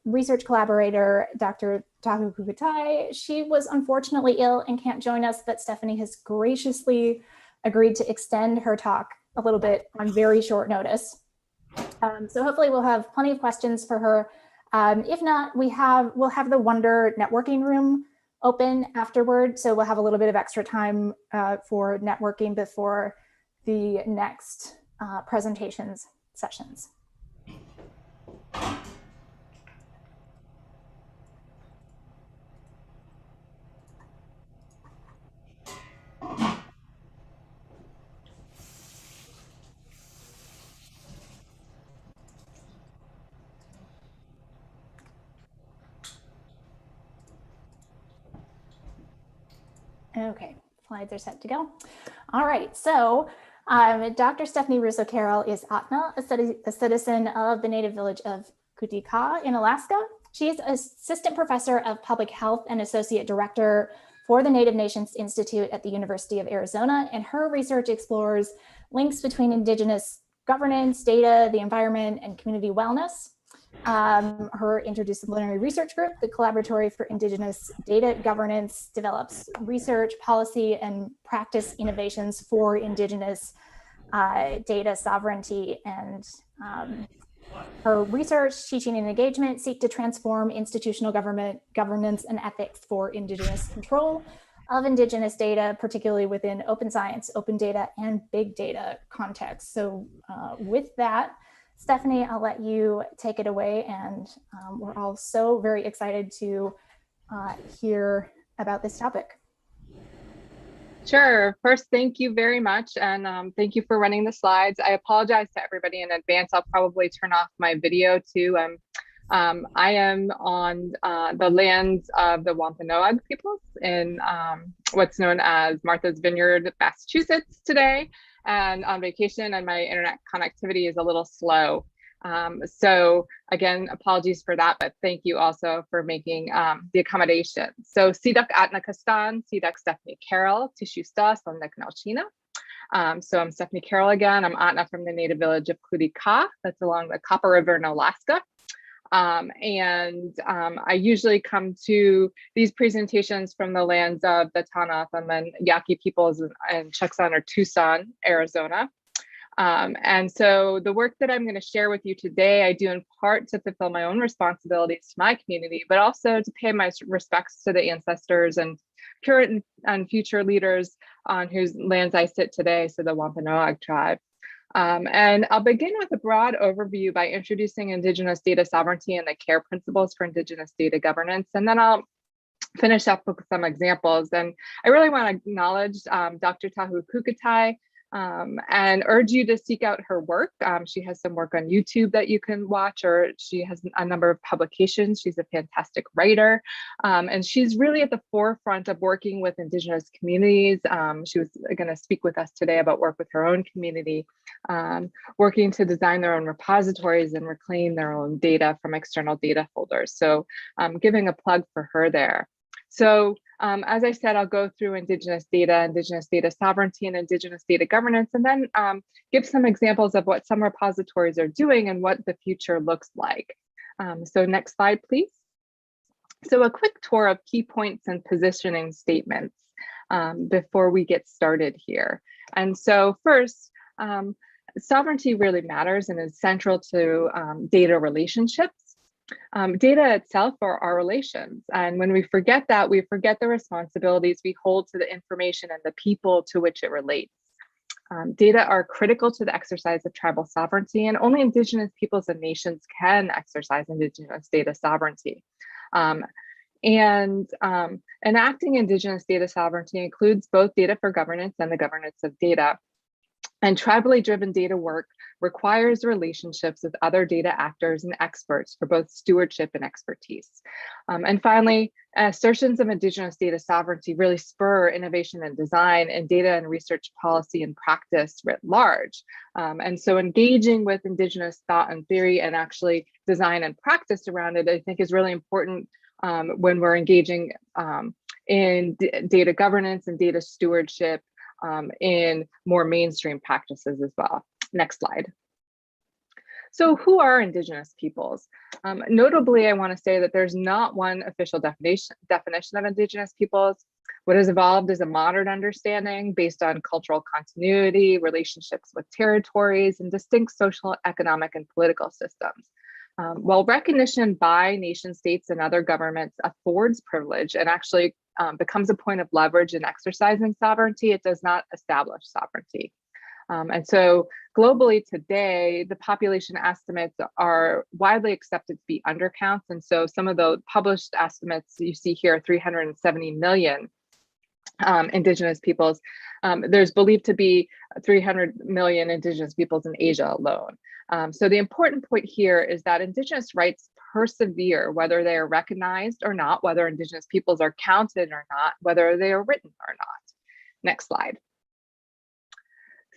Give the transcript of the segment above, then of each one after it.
research collaborator, Dr. Tahu Kukutai. She was unfortunately ill and can't join us, but Stephanie has graciously agreed to extend her talk a little bit on very short notice. So hopefully we'll have plenty of questions for her. If not, we'll have the Wonder networking room open afterward. So we'll have a little bit of extra time for networking before the next presentations sessions. Okay, slides are set to go. All right, so Dr. Stephanie Russo Carroll is Atna, a citizen of the native village of Kutika in Alaska. She is assistant professor of public health and associate director for the Native Nations Institute at the University of Arizona, and her research explores links between Indigenous governance, data, the environment, and community wellness. Her interdisciplinary research group, the Collaboratory for Indigenous Data Governance, develops research, policy, and practice innovations for Indigenous data sovereignty. And her research, teaching, and engagement seek to transform institutional governance and ethics for Indigenous control of Indigenous data, particularly within open science, open data, and big data contexts. So with that, Stephanie, I'll let you take it away, and we're all so very excited to hear about this topic. Sure. First, thank you very much, and thank you for running the slides. I apologize to everybody in advance. I'll probably turn off my video too. I am on the lands of the Wampanoag peoples in what's known as Martha's Vineyard, Massachusetts today, and on vacation, and my internet connectivity is a little slow. So again, apologies for that, but thank you also for making the accommodation. So Sidak Atnakastan, Sidak Stephanie Carroll, Tishusta, Sandak Nalchina. So I'm Stephanie Carroll again. I'm Atna from the native village of Kutika, that's along the Copper River in Alaska. I usually come to these presentations from the lands of the Tanaf and then Yaqui peoples in Tucson or Tucson, Arizona. And so the work that I'm going to share with you today, I do in part to fulfill my own responsibilities to my community, but also to pay my respects to the ancestors and current and future leaders on whose lands I sit today, so the Wampanoag tribe. And I'll begin with a broad overview by introducing Indigenous data sovereignty and the care principles for Indigenous data governance. And then I'll finish up with some examples. And I really want to acknowledge Dr. Tahu Kukutai and urge you to seek out her work. She has some work on YouTube that you can watch, or she has a number of publications. She's a fantastic writer, and she's really at the forefront of working with Indigenous communities. She was going to speak with us today about work with her own community, working to design their own repositories and reclaim their own data from external data holders. So giving a plug for her there. So as I said, I'll go through Indigenous data sovereignty, and Indigenous data governance, and then give some examples of what some repositories are doing and what the future looks like. So next slide, please. So a quick tour of key points and positioning statements before we get started here. And so first, sovereignty really matters and is central to data relationships. Data itself are our relations. And when we forget that, we forget the responsibilities we hold to the information and the people to which it relates. Data are critical to the exercise of tribal sovereignty, and only Indigenous peoples and nations can exercise Indigenous data sovereignty. Enacting Indigenous data sovereignty includes both data for governance and the governance of data. And tribally driven data work requires relationships with other data actors and experts for both stewardship and expertise. And finally, assertions of Indigenous data sovereignty really spur innovation and design and data and research policy and practice writ large. And so engaging with Indigenous thought and theory and actually design and practice around it, I think is really important when we're engaging in data governance and data stewardship in more mainstream practices as well. Next slide. So who are Indigenous peoples? Notably, I want to say that there's not one official definition of Indigenous peoples. What has evolved is a modern understanding based on cultural continuity, relationships with territories, and distinct social, economic, and political systems. While recognition by nation states and other governments affords privilege and actually becomes a point of leverage in exercising sovereignty, it does not establish sovereignty. And so globally today, the population estimates are widely accepted to be undercounts. And so some of the published estimates you see here, 370 million Indigenous peoples. There's believed to be 300 million Indigenous peoples in Asia alone. So the important point here is that Indigenous rights persevere, whether they are recognized or not, whether Indigenous peoples are counted or not, whether they are written or not. Next slide.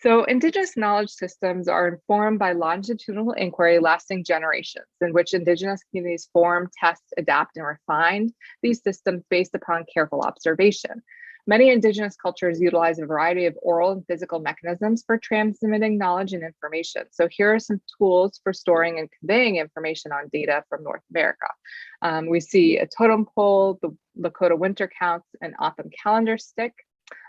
So Indigenous knowledge systems are informed by longitudinal inquiry lasting generations, in which Indigenous communities form, test, adapt, and refine these systems based upon careful observation. Many Indigenous cultures utilize a variety of oral and physical mechanisms for transmitting knowledge and information. So here are some tools for storing and conveying information on data from North America. We see a totem pole, the Lakota winter counts, an autumn calendar stick,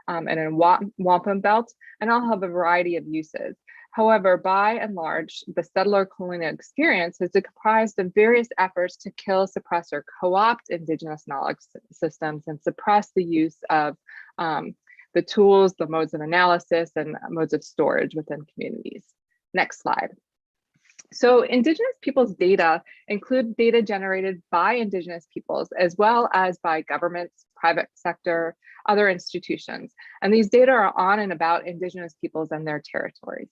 and a wampum belt, and all have a variety of uses. However, by and large, the settler colonial experience is comprised of various efforts to kill, suppress, or co-opt Indigenous knowledge systems and suppress the use of the tools, the modes of analysis, and modes of storage within communities. Next slide. So Indigenous peoples data include data generated by Indigenous peoples, as well as by governments, private sector, other institutions. And these data are on and about Indigenous peoples and their territories.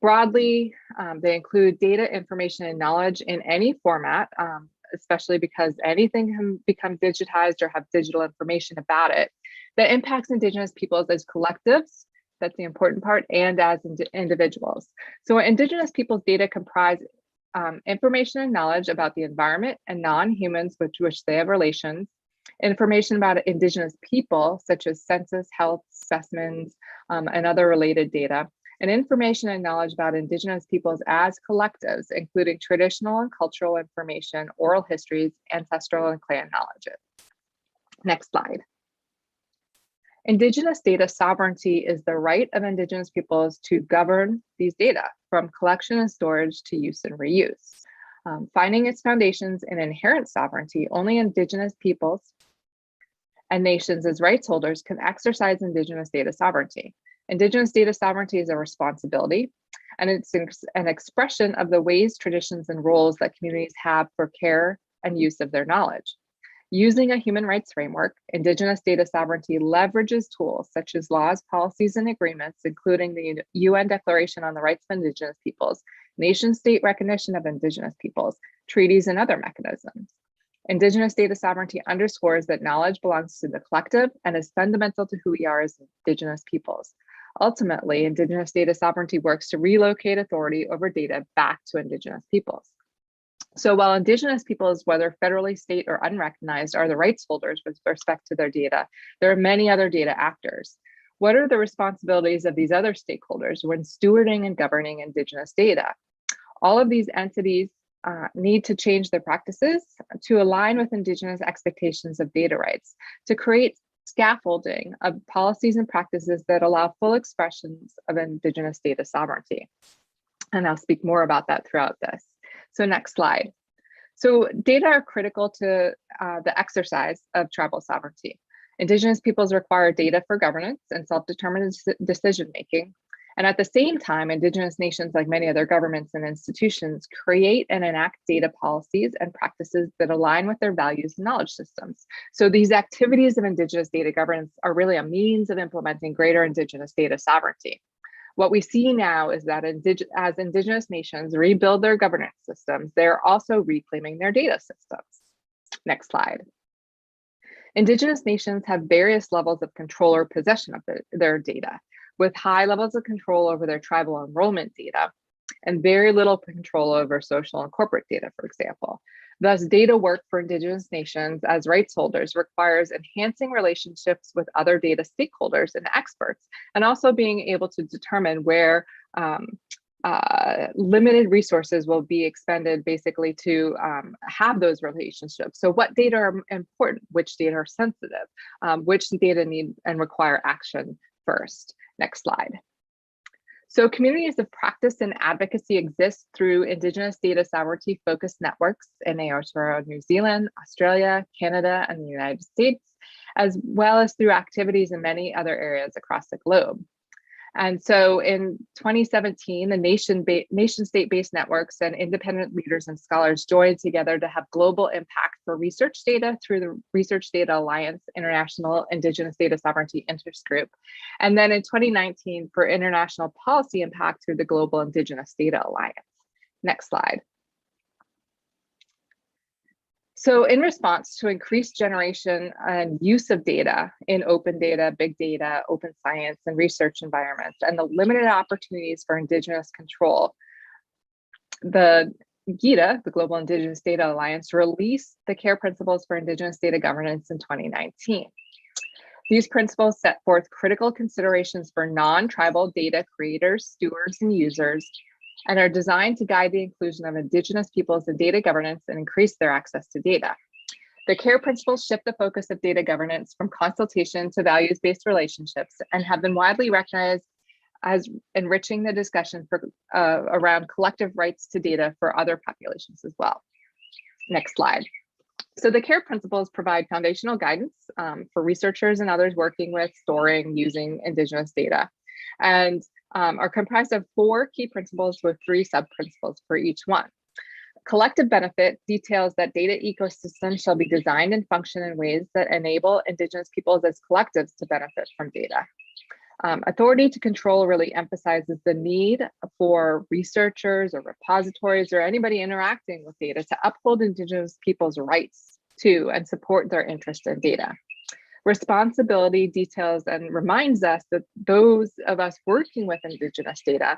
Broadly, they include data, information, and knowledge in any format, especially because anything can become digitized or have digital information about it, that impacts Indigenous peoples as collectives. That's the important part, and as individuals. So Indigenous peoples data comprise information and knowledge about the environment and non-humans with which they have relations, information about Indigenous people, such as census, health, specimens, and other related data, and information and knowledge about Indigenous peoples as collectives, including traditional and cultural information, oral histories, ancestral and clan knowledges. Next slide. Indigenous data sovereignty is the right of Indigenous peoples to govern these data, from collection and storage to use and reuse. Finding its foundations in inherent sovereignty, only Indigenous peoples and nations as rights holders can exercise Indigenous data sovereignty. Indigenous data sovereignty is a responsibility, and it's an expression of the ways, traditions, and roles that communities have for care and use of their knowledge. Using a human rights framework, Indigenous data sovereignty leverages tools such as laws, policies, and agreements, including the UN Declaration on the Rights of Indigenous Peoples, nation-state recognition of Indigenous peoples, treaties, and other mechanisms. Indigenous data sovereignty underscores that knowledge belongs to the collective and is fundamental to who we are as Indigenous peoples. Ultimately, Indigenous data sovereignty works to relocate authority over data back to Indigenous peoples. So while Indigenous peoples, whether federally, state, or unrecognized, are the rights holders with respect to their data, there are many other data actors. What are the responsibilities of these other stakeholders when stewarding and governing Indigenous data? All of these entities need to change their practices to align with Indigenous expectations of data rights, to create scaffolding of policies and practices that allow full expressions of Indigenous data sovereignty. And I'll speak more about that throughout this. So next slide. So data are critical to the exercise of tribal sovereignty. Indigenous peoples require data for governance and self-determined decision-making. And at the same time, Indigenous nations, like many other governments and institutions, create and enact data policies and practices that align with their values and knowledge systems. So these activities of Indigenous data governance are really a means of implementing greater Indigenous data sovereignty. What we see now is that as Indigenous nations rebuild their governance systems, they're also reclaiming their data systems. Next slide. Indigenous nations have various levels of control or possession of their data, with high levels of control over their tribal enrollment data and very little control over social and corporate data, for example. Thus, data work for Indigenous nations as rights holders requires enhancing relationships with other data stakeholders and experts, and also being able to determine where limited resources will be expended basically to have those relationships. So what data are important, which data are sensitive, which data need and require action first. Next slide. So communities of practice and advocacy exist through Indigenous data sovereignty focused networks in Aotearoa, New Zealand, Australia, Canada, and the United States, as well as through activities in many other areas across the globe. And so in 2017, the nation-state-based networks and independent leaders and scholars joined together to have global impact for research data through the Research Data Alliance International Indigenous Data Sovereignty Interest Group. And then in 2019 for international policy impact through the Global Indigenous Data Alliance. Next slide. So in response to increased generation and use of data in open data, big data, open science, and research environments, and the limited opportunities for Indigenous control, the GIDA, the Global Indigenous Data Alliance, released the CARE Principles for Indigenous Data Governance in 2019. These principles set forth critical considerations for non-tribal data creators, stewards, and users, and are designed to guide the inclusion of Indigenous peoples in data governance and increase their access to data. The CARE principles shift the focus of data governance from consultation to values-based relationships and have been widely recognized as enriching the discussion for, around collective rights to data for other populations as well. Next slide. So the CARE principles provide foundational guidance for researchers and others working with, storing, using Indigenous data, and are comprised of 4 key principles with 3 sub-principles for each one. Collective benefit details that data ecosystems shall be designed and function in ways that enable Indigenous peoples as collectives to benefit from data. Authority to control really emphasizes the need for researchers or repositories or anybody interacting with data to uphold Indigenous peoples' rights to and support their interest in data. Responsibility details and reminds us that those of us working with Indigenous data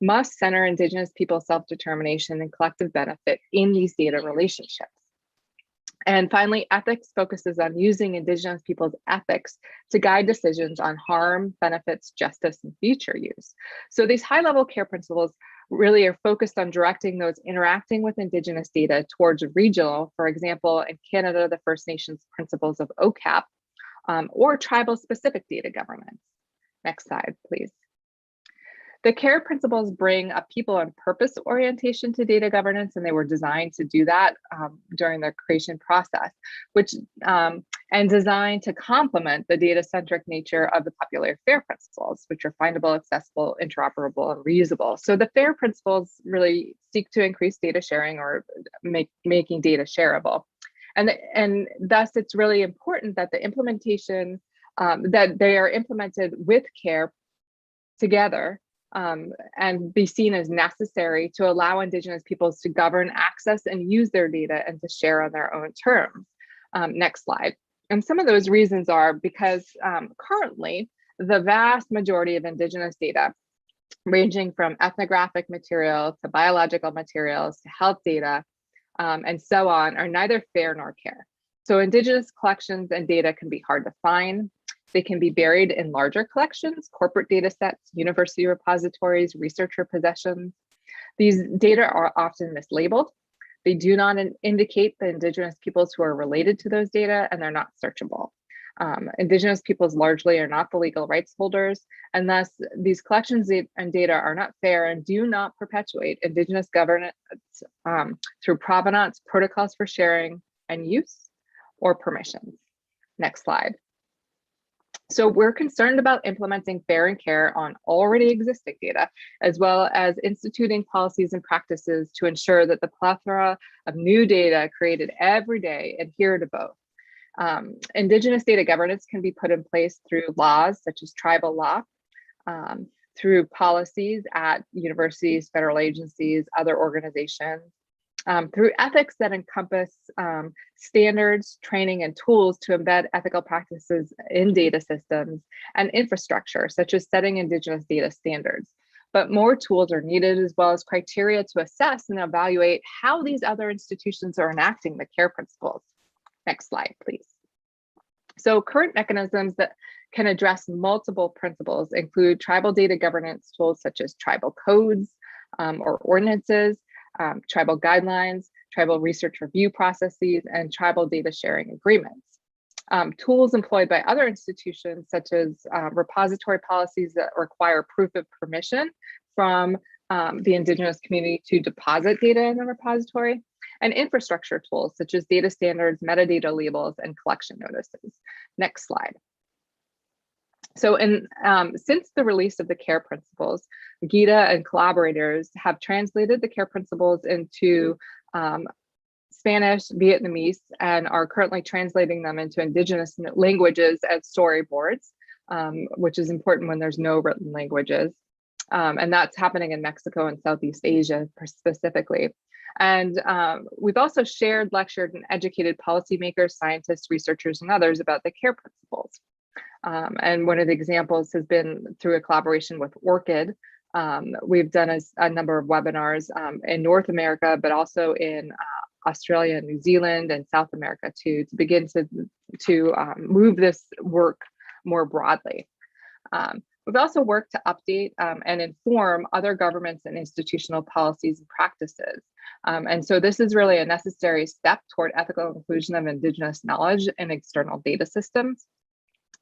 must center Indigenous people self-determination and collective benefit in these data relationships. And finally, ethics focuses on using Indigenous people's ethics to guide decisions on harm, benefits, justice, and future use. So these high-level CARE principles really are focused on directing those interacting with Indigenous data towards regional, for example, in Canada, the First Nations principles of OCAP, or tribal-specific data governance. Next slide, please. The CARE principles bring a people and purpose orientation to data governance, and they were designed to do that during the creation process, which and designed to complement the data-centric nature of the popular FAIR principles, which are findable, accessible, interoperable, and reusable. So the FAIR principles really seek to increase data sharing or making data shareable. And thus it's really important that the implementation, that they are implemented with CARE together and be seen as necessary to allow Indigenous peoples to govern, access, and use their data and to share on their own terms. Next slide. And some of those reasons are because currently the vast majority of Indigenous data, ranging from ethnographic material to biological materials to health data, and so on, are neither FAIR nor CARE. So Indigenous collections and data can be hard to find. They can be buried in larger collections, corporate data sets, university repositories, researcher possessions. These data are often mislabeled. They do not indicate the Indigenous peoples who are related to those data, and they're not searchable. Indigenous peoples largely are not the legal rights holders, and thus these collections and data are not fair and do not perpetuate Indigenous governance through provenance, protocols for sharing and use, or permissions. Next slide. So we're concerned about implementing FAIR and CARE on already existing data, as well as instituting policies and practices to ensure that the plethora of new data created every day adhere to both. Indigenous data governance can be put in place through laws such as tribal law, through policies at universities, federal agencies, other organizations, through ethics that encompass standards, training, and tools to embed ethical practices in data systems, and infrastructure, such as setting Indigenous data standards. But more tools are needed, as well as criteria to assess and evaluate how these other institutions are enacting the CARE principles. Next slide, please. So current mechanisms that can address multiple principles include tribal data governance tools such as tribal codes, or ordinances, tribal guidelines, tribal research review processes, and tribal data sharing agreements. Tools employed by other institutions, such as repository policies that require proof of permission from the Indigenous community to deposit data in the repository, and infrastructure tools such as data standards, metadata labels, and collection notices. Next slide. So since the release of the CARE principles, Gita and collaborators have translated the CARE principles into Spanish, Vietnamese, and are currently translating them into Indigenous languages as storyboards, which is important when there's no written languages. And that's happening in Mexico and Southeast Asia specifically. And we've also shared, lectured, and educated policymakers, scientists, researchers, and others about the CARE principles. And one of the examples has been through a collaboration with ORCID. We've done a number of webinars in North America, but also in Australia, New Zealand, and South America to begin to move this work more broadly. We've also worked to update and inform other governments and institutional policies and practices. And so this is really a necessary step toward ethical inclusion of Indigenous knowledge in external data systems.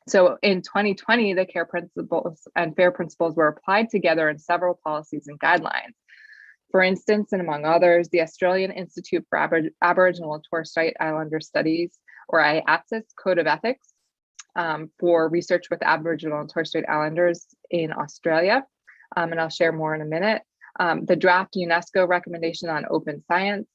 So in 2020, the CARE principles and FAIR principles were applied together in several policies and guidelines. For instance, and among others, the Australian Institute for Aboriginal and Torres Strait Islander Studies, or IATSIS, Code of Ethics for research with Aboriginal and Torres Strait Islanders in Australia, and I'll share more in a minute. The draft UNESCO recommendation on open science,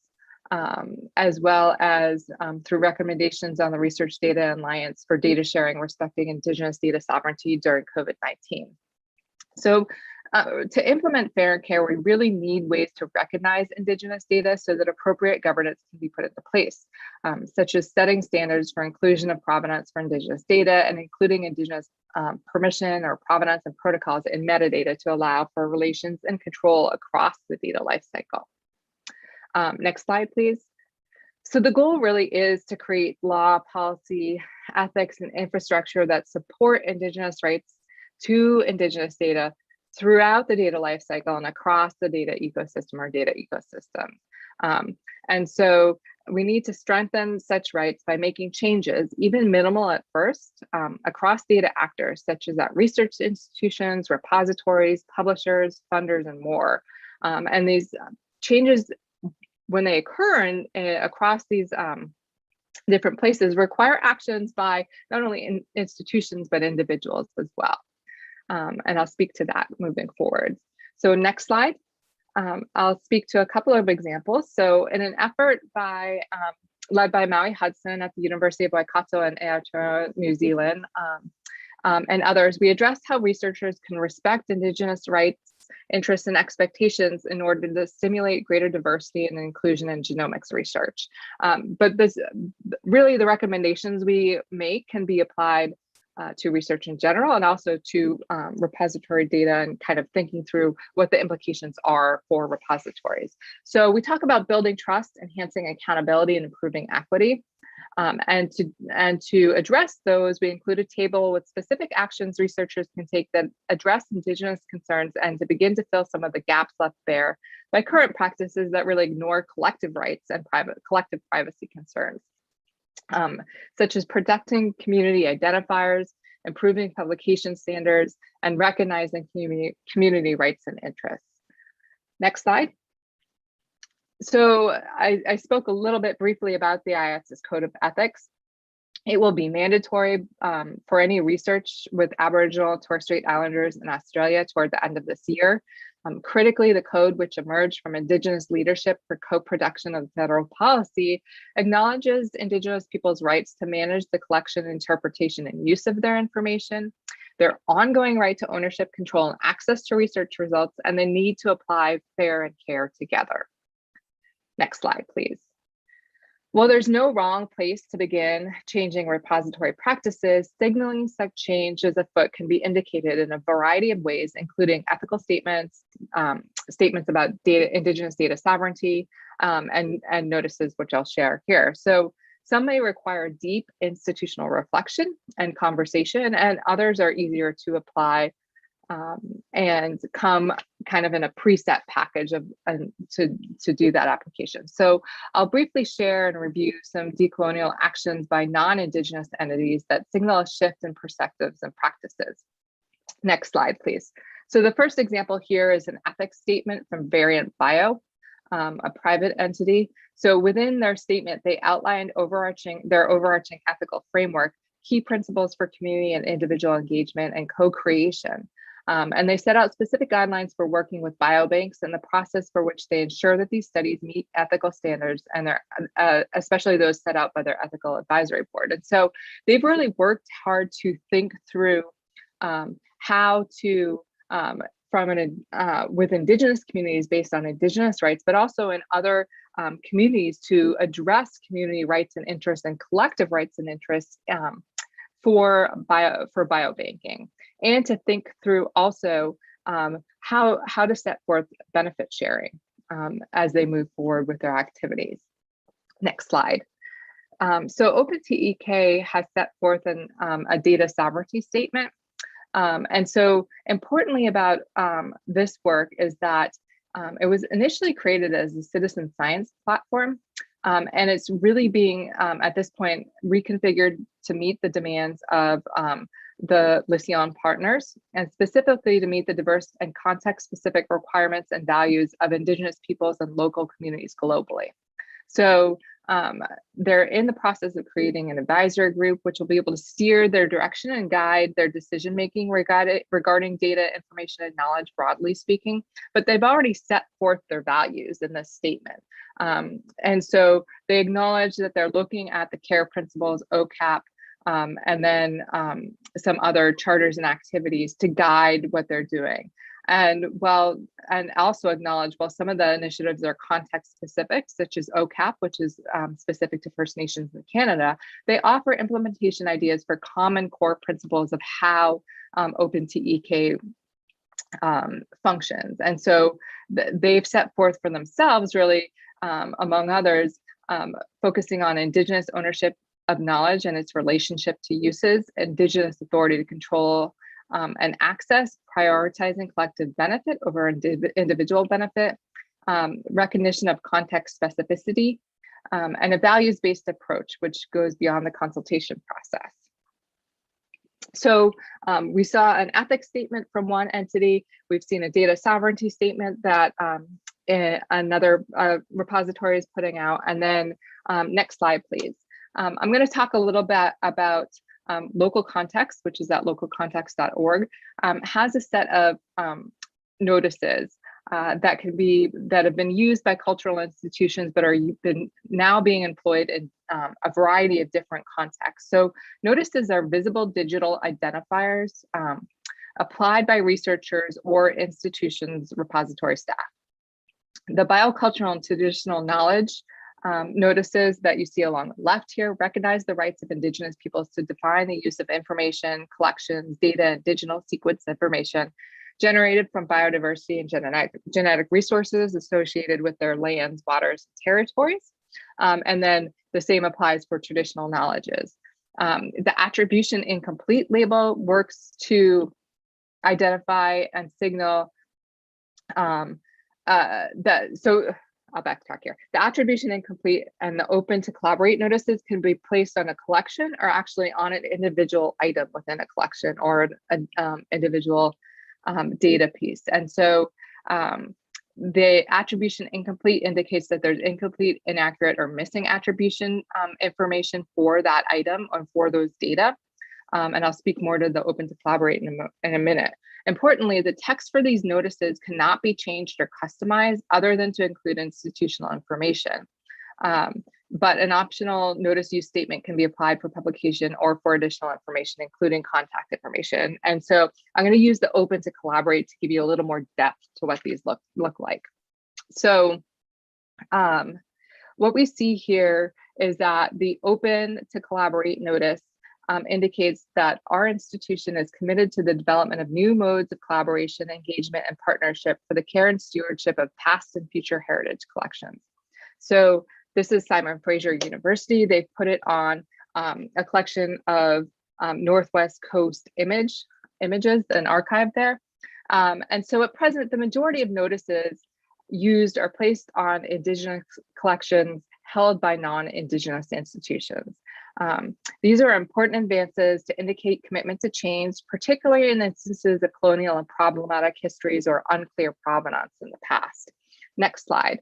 as well as through recommendations on the Research Data Alliance for data sharing respecting Indigenous data sovereignty during COVID-19. So to implement FAIR and CARE, we really need ways to recognize Indigenous data so that appropriate governance can be put into place, such as setting standards for inclusion of provenance for Indigenous data and including Indigenous permission or provenance and protocols in metadata to allow for relations and control across the data lifecycle. Next slide, please. So the goal really is to create law, policy, ethics, and infrastructure that support Indigenous rights to Indigenous data throughout the data lifecycle and across the data ecosystem or data ecosystem. And so we need to strengthen such rights by making changes, even minimal at first, across data actors, such as at research institutions, repositories, publishers, funders, and more. And these changes, when they occur across these different places, require actions by not only institutions, but individuals as well. And I'll speak to that moving forward. So next slide. I'll speak to a couple of examples. So in an effort led by Maui Hudson at the University of Waikato and Aotearoa, New Zealand, and others, we addressed how researchers can respect Indigenous rights, interests, and expectations in order to stimulate greater diversity and inclusion in genomics research. But really the recommendations we make can be applied to research in general and also to repository data and kind of thinking through what the implications are for repositories. So we talk about building trust, enhancing accountability, and improving equity. And to address those, we include a table with specific actions researchers can take that address Indigenous concerns and to begin to fill some of the gaps left bare by current practices that really ignore collective rights and collective privacy concerns. Such as protecting community identifiers, improving publication standards, and recognizing community rights and interests. Next slide. So I spoke a little bit briefly about the IATSIS Code of Ethics. It will be mandatory for any research with Aboriginal and Torres Strait Islanders in Australia toward the end of this year. Critically, the code, which emerged from Indigenous leadership for co-production of federal policy, acknowledges Indigenous peoples' rights to manage the collection, interpretation, and use of their information, their ongoing right to ownership, control, and access to research results, and the need to apply FAIR and CARE together. Next slide, please. While there's no wrong place to begin changing repository practices, signaling such change as afoot can be indicated in a variety of ways, including ethical statements, statements about Indigenous data sovereignty, and notices, which I'll share here. So some may require deep institutional reflection and conversation, and others are easier to apply and come kind of in a preset package to do that application. So I'll briefly share and review some decolonial actions by non-Indigenous entities that signal a shift in perspectives and practices. Next slide, please. So the first example here is an ethics statement from Variant Bio, a private entity. So within their statement, they outlined their overarching ethical framework, key principles for community and individual engagement and co-creation. And they set out specific guidelines for working with biobanks and the process for which they ensure that these studies meet ethical standards, and they're especially those set out by their ethical advisory board. And so they've really worked hard to think through how to, with Indigenous communities based on Indigenous rights, but also in other communities, to address community rights and interests and collective rights and interests for biobanking, and to think through also how to set forth benefit sharing as they move forward with their activities. Next slide. So Opentek has set forth a data sovereignty statement. And so importantly about this work is that it was initially created as a citizen science platform, and it's really being at this point reconfigured to meet the demands of the Lycion partners, and specifically to meet the diverse and context-specific requirements and values of Indigenous peoples and local communities globally. So they're in the process of creating an advisory group, which will be able to steer their direction and guide their decision-making regarding data, information, and knowledge, broadly speaking. But they've already set forth their values in this statement. And so they acknowledge that they're looking at the CARE principles, OCAP, and then some other charters and activities to guide what they're doing. And also acknowledge, while some of the initiatives are context specific, such as OCAP, which is specific to First Nations in Canada, they offer implementation ideas for common core principles of how Opentek functions. And so they've set forth for themselves, really, among others, focusing on Indigenous ownership of knowledge and its relationship to uses, Indigenous authority to control and access, prioritizing collective benefit over individual benefit, recognition of context specificity, and a values-based approach, which goes beyond the consultation process. So we saw an ethics statement from one entity. We've seen a data sovereignty statement that another repository is putting out. And then next slide, please. I'm going to talk a little bit about local context, which is at localcontext.org, has a set of notices that have been used by cultural institutions, but are now being employed in a variety of different contexts. So notices are visible digital identifiers applied by researchers or institutions' repository staff. The biocultural and traditional knowledge notices that you see along the left here recognize the rights of Indigenous peoples to define the use of information, collections, data, and digital sequence information generated from biodiversity and genetic resources associated with their lands, waters, and territories. And then the same applies for traditional knowledges. The attribution incomplete label works to identify and signal I'll backtrack here. The attribution incomplete and the open to collaborate notices can be placed on a collection or actually on an individual item within a collection or an individual data piece. And so the attribution incomplete indicates that there's incomplete, inaccurate, or missing attribution information for that item or for those data. And I'll speak more to the open to collaborate in a minute. Importantly, the text for these notices cannot be changed or customized other than to include institutional information. But an optional notice use statement can be applied for publication or for additional information, including contact information. And so I'm going to use the open to collaborate to give you a little more depth to what these look like. So what we see here is that the open to collaborate notice indicates that our institution is committed to the development of new modes of collaboration, engagement, and partnership for the care and stewardship of past and future heritage collections. So this is Simon Fraser University. They've put it on a collection of Northwest Coast images, an archive there. And so at present, the majority of notices used are placed on Indigenous collections held by non-Indigenous institutions. These are important advances to indicate commitment to change, particularly in instances of colonial and problematic histories or unclear provenance in the past. Next slide.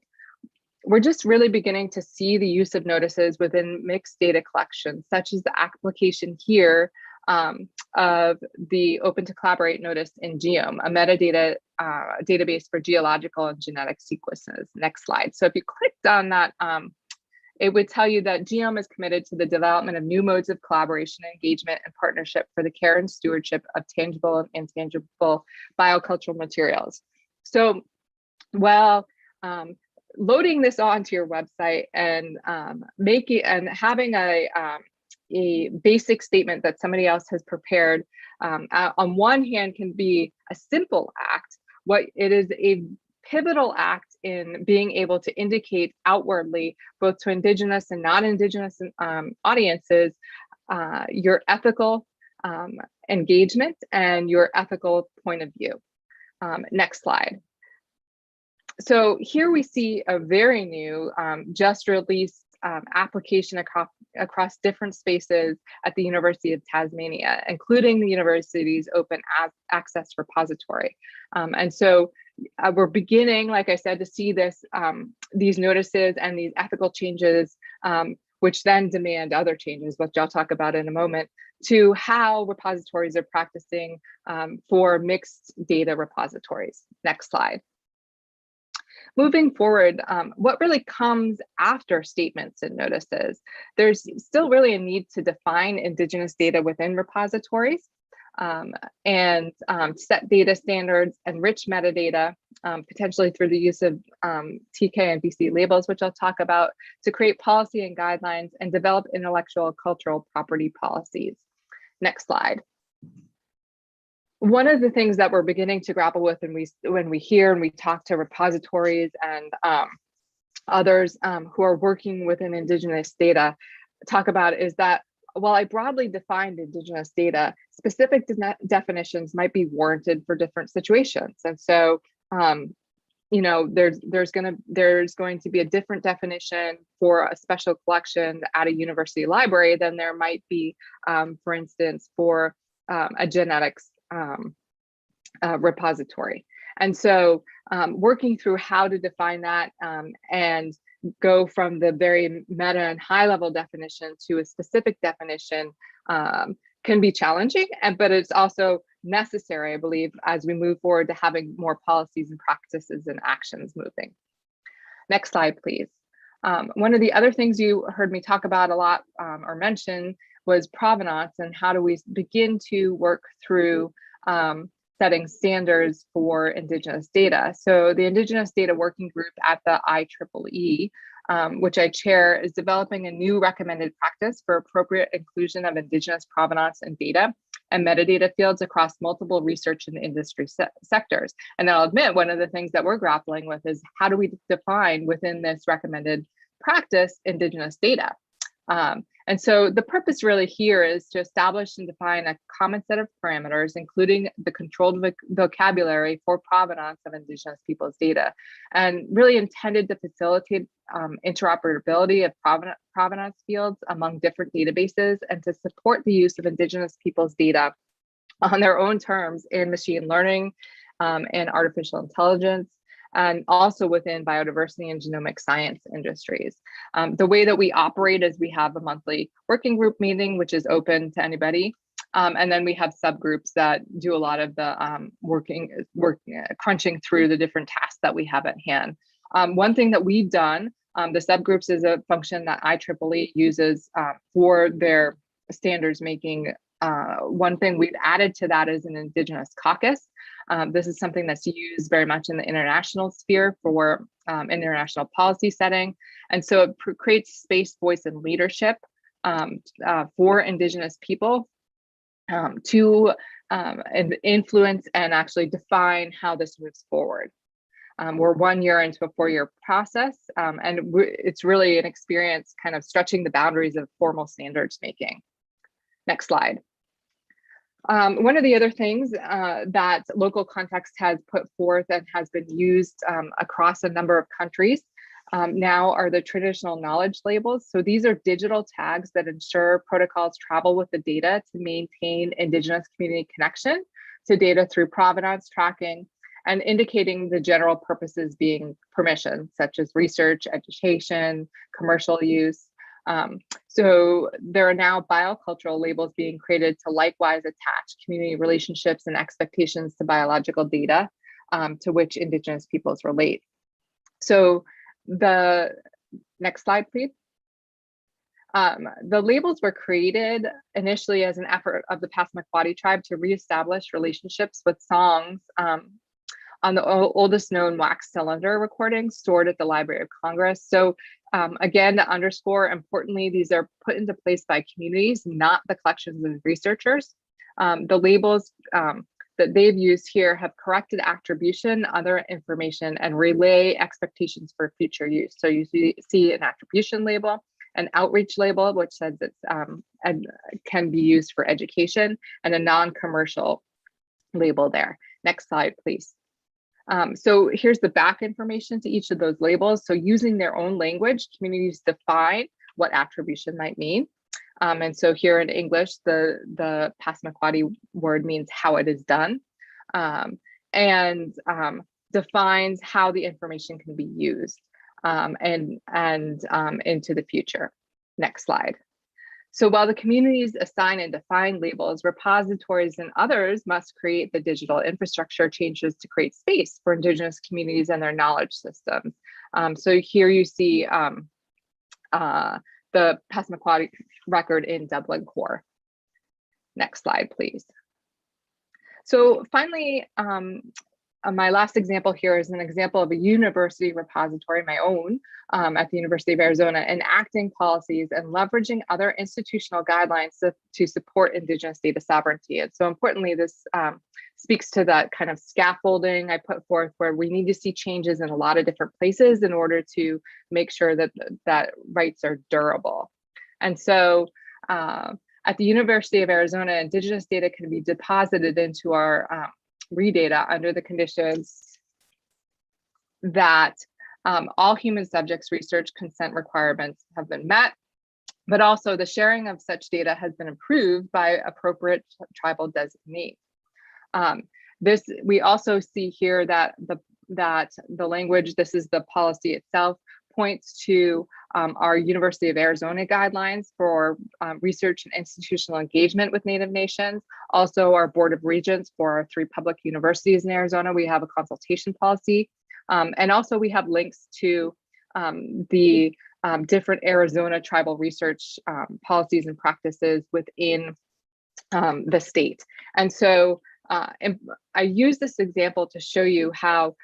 We're just really beginning to see the use of notices within mixed data collections, such as the application here of the Open to Collaborate notice in Geom, a metadata database for geological and genetic sequences. Next slide. So if you clicked on that, it would tell you that Geom is committed to the development of new modes of collaboration, engagement, and partnership for the care and stewardship of tangible and intangible biocultural materials. So while loading this onto your website and having a basic statement that somebody else has prepared, on one hand can be a simple act, what it is a pivotal act in being able to indicate outwardly, both to Indigenous and non-Indigenous audiences, your ethical engagement and your ethical point of view. Next slide. So here we see a very new, just released application across different spaces at the University of Tasmania, including the university's open access repository. And so we're beginning, like I said, to see this, these notices and these ethical changes, which then demand other changes, which I'll talk about in a moment, to how repositories are practicing for mixed data repositories. Next slide. Moving forward, what really comes after statements and notices? There's still really a need to define Indigenous data within repositories and set data standards, enrich metadata, potentially through the use of TK and BC labels, which I'll talk about, to create policy and guidelines and develop intellectual and cultural property policies. Next slide. One of the things that we're beginning to grapple with when we hear and we talk to repositories and others who are working within Indigenous data talk about is that while I broadly defined Indigenous data, specific definitions might be warranted for different situations. And so, you know, there's going to be a different definition for a special collection at a university library than there might be, for instance, for a genetics repository. And so working through how to define that and go from the very meta and high level definition to a specific definition can be challenging, but it's also necessary, I believe, as we move forward to having more policies and practices and actions moving. Next slide, please. One of the other things you heard me talk about a lot or mention was provenance and how do we begin to work through setting standards for Indigenous data. So the Indigenous Data Working Group at the IEEE, which I chair, is developing a new recommended practice for appropriate inclusion of Indigenous provenance and data and metadata fields across multiple research and industry sectors. And I'll admit, one of the things that we're grappling with is how do we define within this recommended practice Indigenous data? And so the purpose really here is to establish and define a common set of parameters, including the controlled vocabulary for provenance of Indigenous peoples' data, and really intended to facilitate interoperability of provenance fields among different databases and to support the use of Indigenous peoples' data on their own terms in machine learning and artificial intelligence, and also within biodiversity and genomic science industries. The way that we operate is we have a monthly working group meeting, which is open to anybody. And then we have subgroups that do a lot of the crunching through the different tasks that we have at hand. One thing that we've done, the subgroups is a function that IEEE uses for their standards making. One thing we've added to that is an Indigenous caucus. This is something that's used very much in the international sphere for international policy setting. And so it creates space, voice, and leadership for Indigenous people to influence and actually define how this moves forward. We're 1 year into a 4-year process, and it's really an experience kind of stretching the boundaries of formal standards making. Next slide. One of the other things that local context has put forth and has been used across a number of countries now are the traditional knowledge labels. So these are digital tags that ensure protocols travel with the data to maintain Indigenous community connection to data through provenance tracking and indicating the general purposes being permission, such as research, education, commercial use. So there are now biocultural labels being created to likewise attach community relationships and expectations to biological data to which Indigenous peoples relate. So the next slide, please. The labels were created initially as an effort of the Passamaquoddy tribe to reestablish relationships with songs on the oldest known wax cylinder recordings stored at the Library of Congress. So again, to underscore, importantly, these are put into place by communities, not the collections of researchers. The labels that they've used here have corrected attribution, other information, and relay expectations for future use. So you see an attribution label, an outreach label, which says it's can be used for education, and a non-commercial label there. Next slide, please. So here's the back information to each of those labels. So using their own language, communities define what attribution might mean. And so here in English, the Passamaquoddy word means how it is done, and defines how the information can be used and into the future. Next slide. So while the communities assign and define labels, repositories and others must create the digital infrastructure changes to create space for Indigenous communities and their knowledge systems. So here you see the Passamaquoddy record in Dublin Core. Next slide, please. So finally, my last example here is an example of a university repository, my own, at the University of Arizona, enacting policies and leveraging other institutional guidelines to support Indigenous data sovereignty. And so importantly, this speaks to that kind of scaffolding I put forth, where we need to see changes in a lot of different places in order to make sure that rights are durable. And so at the University of Arizona, Indigenous data can be deposited into our redata under the conditions that all human subjects research consent requirements have been met, but also the sharing of such data has been approved by appropriate tribal designee. We also see here that the language, this is the policy itself, points to our University of Arizona guidelines for research and institutional engagement with Native nations. Also, our Board of Regents for our 3 public universities in Arizona, we have a consultation policy. And also we have links to the different Arizona tribal research policies and practices within the state. And so I use this example to show you how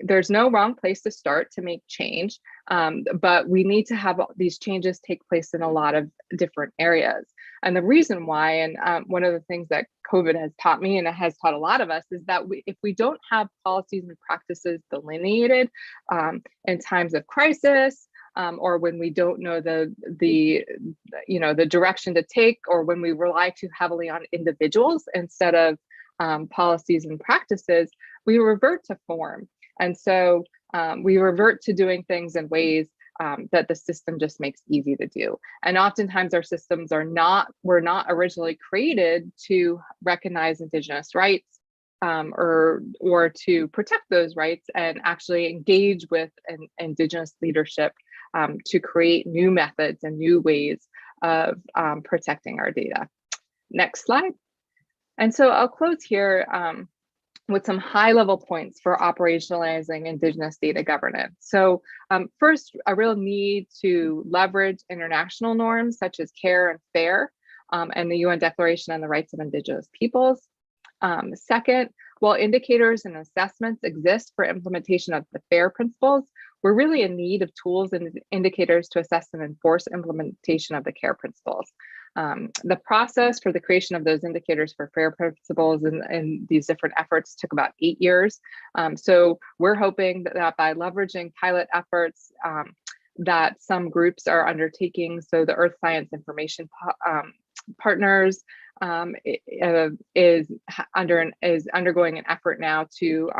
there's no wrong place to start to make change, but we need to have these changes take place in a lot of different areas. And the reason why, and one of the things that COVID has taught me, and it has taught a lot of us, is that if we don't have policies and practices delineated in times of crisis, or when we don't know the direction to take, or when we rely too heavily on individuals instead of policies and practices, we revert to form. And so we revert to doing things in ways that the system just makes easy to do. And oftentimes our systems were not originally created to recognize Indigenous rights or to protect those rights and actually engage with an Indigenous leadership to create new methods and new ways of protecting our data. Next slide. And so I'll close here with some high-level points for operationalizing Indigenous data governance. So first, a real need to leverage international norms such as CARE and FAIR and the UN Declaration on the Rights of Indigenous Peoples. Second, while indicators and assessments exist for implementation of the FAIR principles, we're really in need of tools and indicators to assess and enforce implementation of the CARE principles. The process for the creation of those indicators for FAIR principles and these different efforts took about 8 years. So we're hoping that by leveraging pilot efforts that some groups are undertaking, so the Earth Science Information Partners, is undergoing an effort now to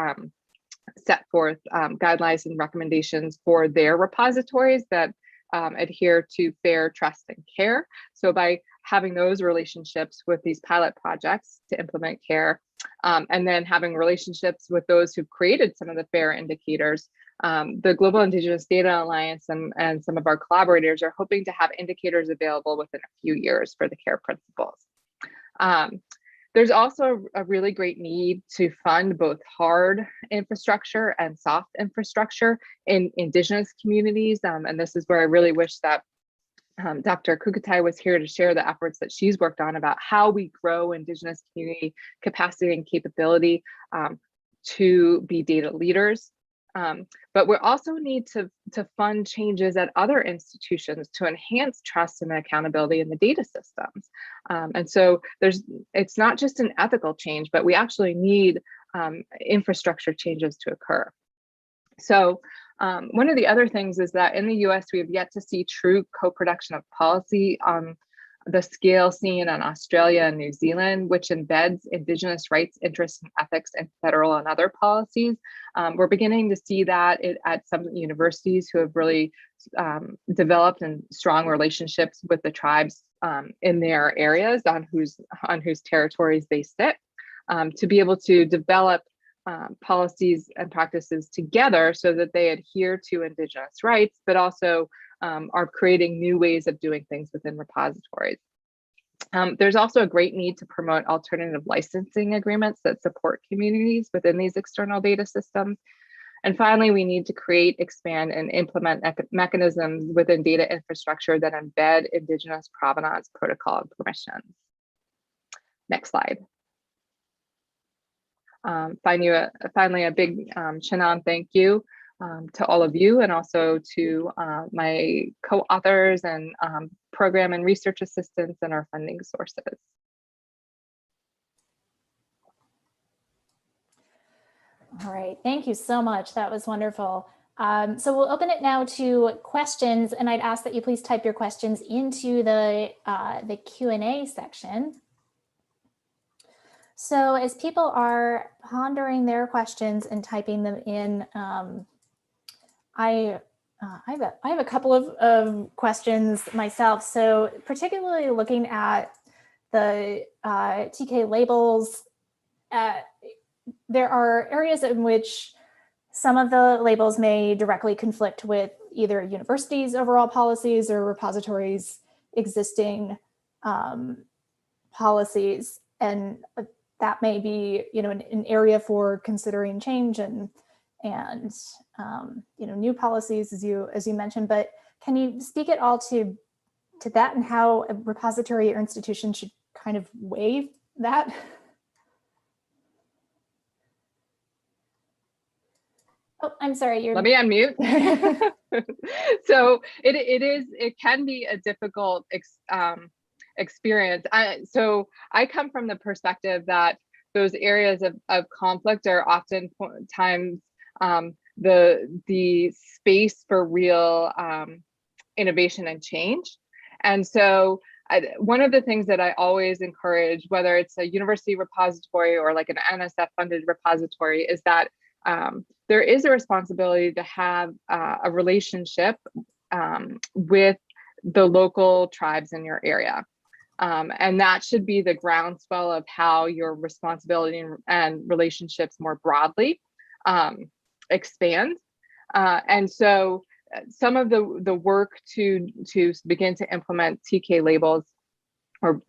set forth guidelines and recommendations for their repositories that adhere to fair, trust, and care. So by having those relationships with these pilot projects to implement care, and then having relationships with those who've created some of the FAIR indicators, the Global Indigenous Data Alliance and some of our collaborators are hoping to have indicators available within a few years for the care principles. There's also a really great need to fund both hard infrastructure and soft infrastructure in Indigenous communities. And this is where I really wish that Dr. Kukatai was here to share the efforts that she's worked on about how we grow Indigenous community capacity and capability to be data leaders. But we also need to fund changes at other institutions to enhance trust and accountability in the data systems. And so it's not just an ethical change, but we actually need infrastructure changes to occur. So one of the other things is that in the US, we have yet to see true co-production of policy on the scale seen in Australia and New Zealand, which embeds Indigenous rights, interests, and ethics in federal and other policies. We're beginning to see that at some universities who have really developed and strong relationships with the tribes in their areas on whose territories they sit, to be able to develop policies and practices together so that they adhere to Indigenous rights, but also are creating new ways of doing things within repositories. There's also a great need to promote alternative licensing agreements that support communities within these external data systems. And finally, we need to create, expand, and implement mechanisms within data infrastructure that embed Indigenous provenance protocol and permissions. Next slide. Finally, a big Shannon thank you to all of you, and also to my co-authors and program and research assistants and our funding sources. All right, thank you so much. That was wonderful. So we'll open it now to questions, and I'd ask that you please type your questions into the Q&A section. So as people are pondering their questions and typing them in, I have a couple of questions myself. So particularly looking at the TK labels, there are areas in which some of the labels may directly conflict with either universities' overall policies or repositories' existing policies, and that may be, an area for considering change and new policies, as you mentioned. But can you speak at all to that and how a repository or institution should kind of weigh that? Oh, I'm sorry. Let me unmute. So it can be a difficult experience. So I come from the perspective that those areas of conflict are oftentimes the space for real innovation and change. And so one of the things that I always encourage, whether it's a university repository or like an NSF funded repository, is that there is a responsibility to have a relationship with the local tribes in your area. And that should be the groundswell of how your responsibility and relationships more broadly expand. And so some of the work to begin to implement TK labels or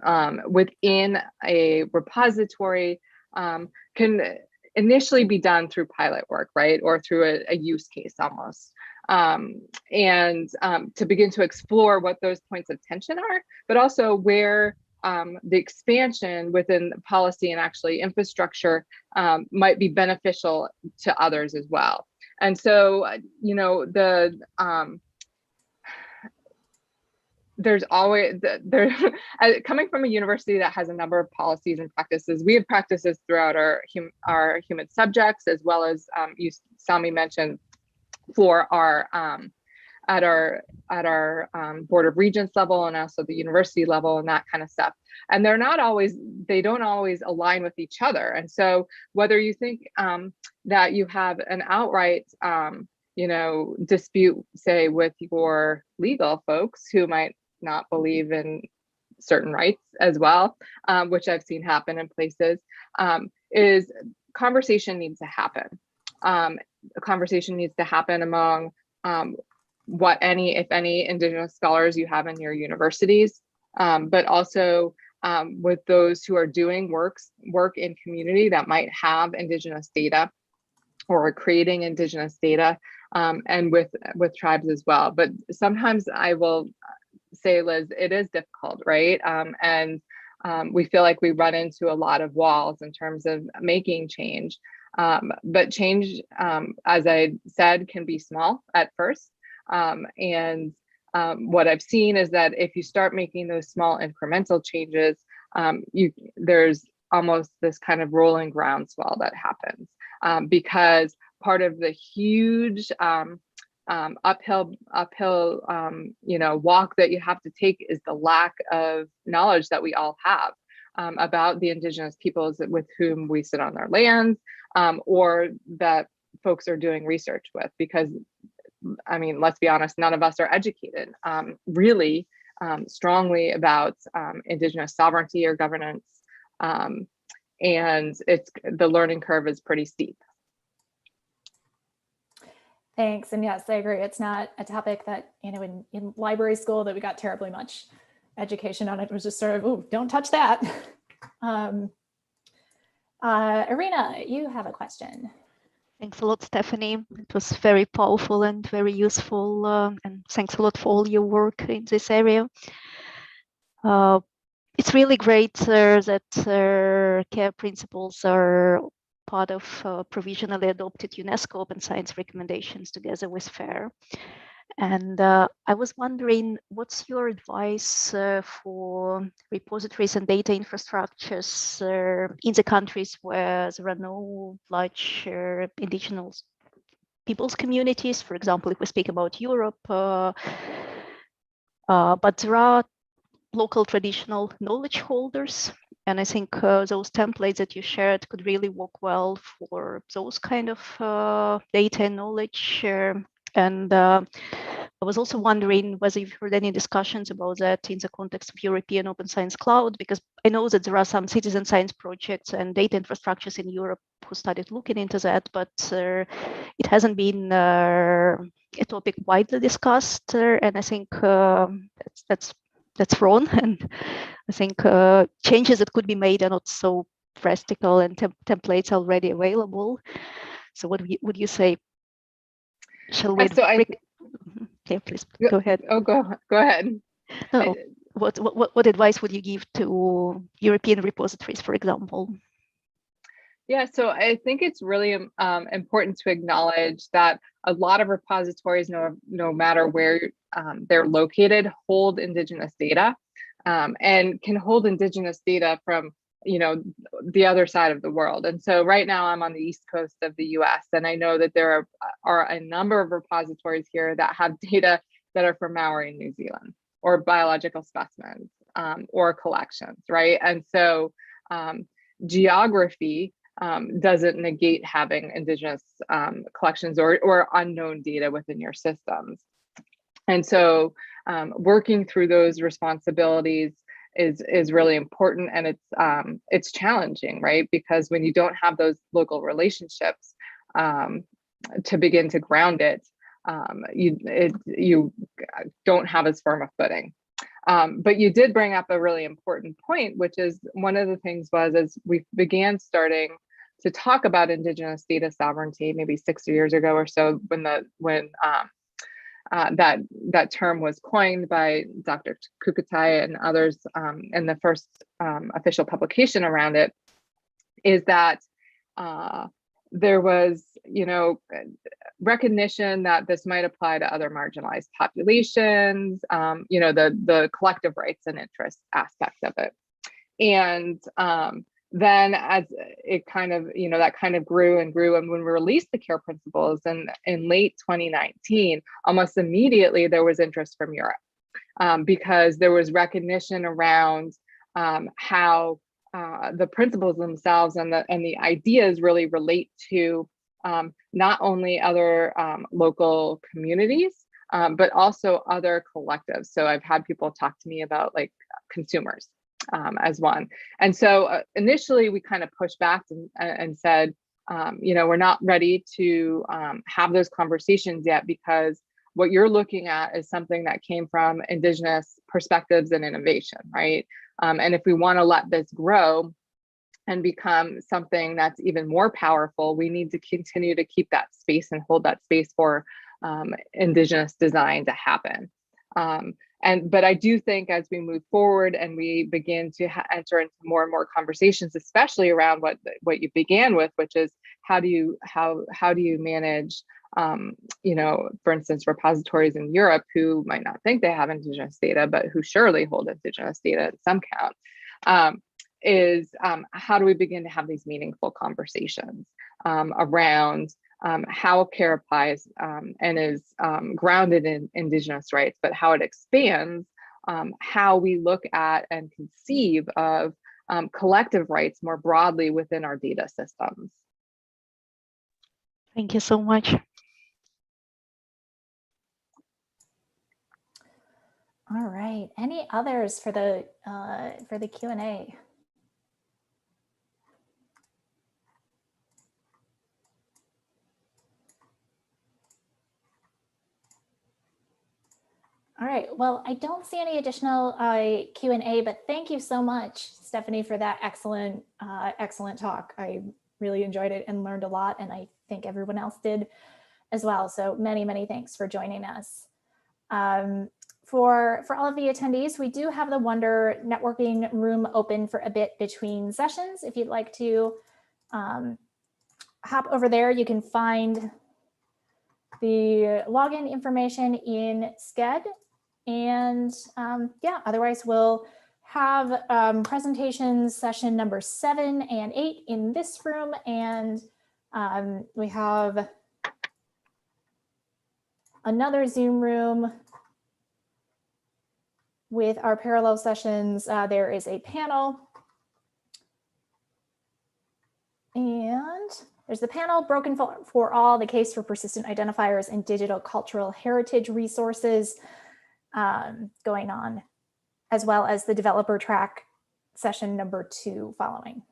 within a repository can initially be done through pilot work, right? Or through a use case almost. And to begin to explore what those points of tension are, but also where the expansion within policy and actually infrastructure might be beneficial to others as well. And so, there's always coming from a university that has a number of policies and practices. We have practices throughout our human subjects, as well as Sami mentioned, for our at our Board of Regents level and also the university level and that kind of stuff. And they don't always align with each other. And so whether you think that you have an outright, dispute, say, with your legal folks who might not believe in certain rights as well, which I've seen happen in places, is conversation needs to happen. A conversation needs to happen among if any Indigenous scholars you have in your universities, but also with those who are doing work in community that might have Indigenous data or creating Indigenous data, and with tribes as well. But sometimes I will say, Liz, it is difficult, right? And we feel like we run into a lot of walls in terms of making change. But change, as I said, can be small at first. And what I've seen is that if you start making those small incremental changes, there's almost this kind of rolling groundswell that happens, because part of the huge uphill walk that you have to take is the lack of knowledge that we all have about the Indigenous peoples with whom we sit on their lands, or that folks are doing research with. Because, I mean, let's be honest, none of us are educated really strongly about Indigenous sovereignty or governance, and the learning curve is pretty steep. Thanks. And yes, I agree. It's not a topic that, in library school that we got terribly much education on. It was just sort of, oh, don't touch that. Irina, you have a question. Thanks a lot, Stephanie. It was very powerful and very useful. And thanks a lot for all your work in this area. It's really great that care principles are part of provisionally adopted UNESCO Open Science recommendations together with FAIR. And I was wondering, what's your advice for repositories and data infrastructures in the countries where there are no large Indigenous peoples communities? For example, if we speak about Europe, but there are local traditional knowledge holders. And I think those templates that you shared could really work well for those kind of data and knowledge. And I was also wondering whether you've heard any discussions about that in the context of European Open Science Cloud, because I know that there are some citizen science projects and data infrastructures in Europe who started looking into that, but it hasn't been a topic widely discussed. And I think that's wrong. And I think changes that could be made are not so practical, and templates are already available. So what would you say? Shall we? Okay, please go ahead. Oh, go ahead. No, what advice would you give to European repositories, for example? Yeah, so I think it's really important to acknowledge that a lot of repositories, no matter where they're located, hold Indigenous data, and can hold Indigenous data from the other side of the world. And so right now I'm on the East Coast of the US, and I know that there are a number of repositories here that have data that are from Maori in New Zealand, or biological specimens, or collections, right? And so geography doesn't negate having Indigenous collections or unknown data within your systems. And so working through those responsibilities is really important, and it's challenging, right? Because when you don't have those local relationships to begin to ground it, you don't have as firm a footing. But you did bring up a really important point, which is one of the things was, as we began starting to talk about Indigenous data sovereignty maybe 6 years ago or so, when that term was coined by Dr. Kukatai and others in the first official publication around it, is that there was, recognition that this might apply to other marginalized populations, the collective rights and interests aspect of it. And then as it kind of, that kind of grew and grew. And when we released the CARE principles in late 2019, almost immediately there was interest from Europe because there was recognition around how the principles themselves and the ideas really relate to not only other local communities, but also other collectives. So I've had people talk to me about like consumers as one. And so initially we kind of pushed back and said, we're not ready to have those conversations yet, because what you're looking at is something that came from Indigenous perspectives and innovation, right? And if we want to let this grow and become something that's even more powerful, we need to continue to keep that space and hold that space for Indigenous design to happen. But I do think as we move forward and we begin to enter into more and more conversations, especially around what you began with, which is how do you manage, for instance, repositories in Europe who might not think they have Indigenous data, but who surely hold Indigenous data in some count, how do we begin to have these meaningful conversations around how CARE applies and is grounded in Indigenous rights, but how it expands how we look at and conceive of collective rights more broadly within our data systems. Thank you so much. All right. Any others for the Q&A? All right. Well, I don't see any additional Q&A, but thank you so much, Stephanie, for that excellent talk. I really enjoyed it and learned a lot, and I think everyone else did as well. So many thanks for joining us. For all of the attendees, we do have the Wonder networking room open for a bit between sessions. If you'd like to hop over there, you can find the login information in Sched. And yeah, otherwise we'll have presentations session number 7 and 8 in this room. And we have another Zoom room with our parallel sessions. There is a panel, and there's the panel Broken for All, the case for persistent identifiers and digital cultural heritage resources going on, as well as the developer track session number 2 following.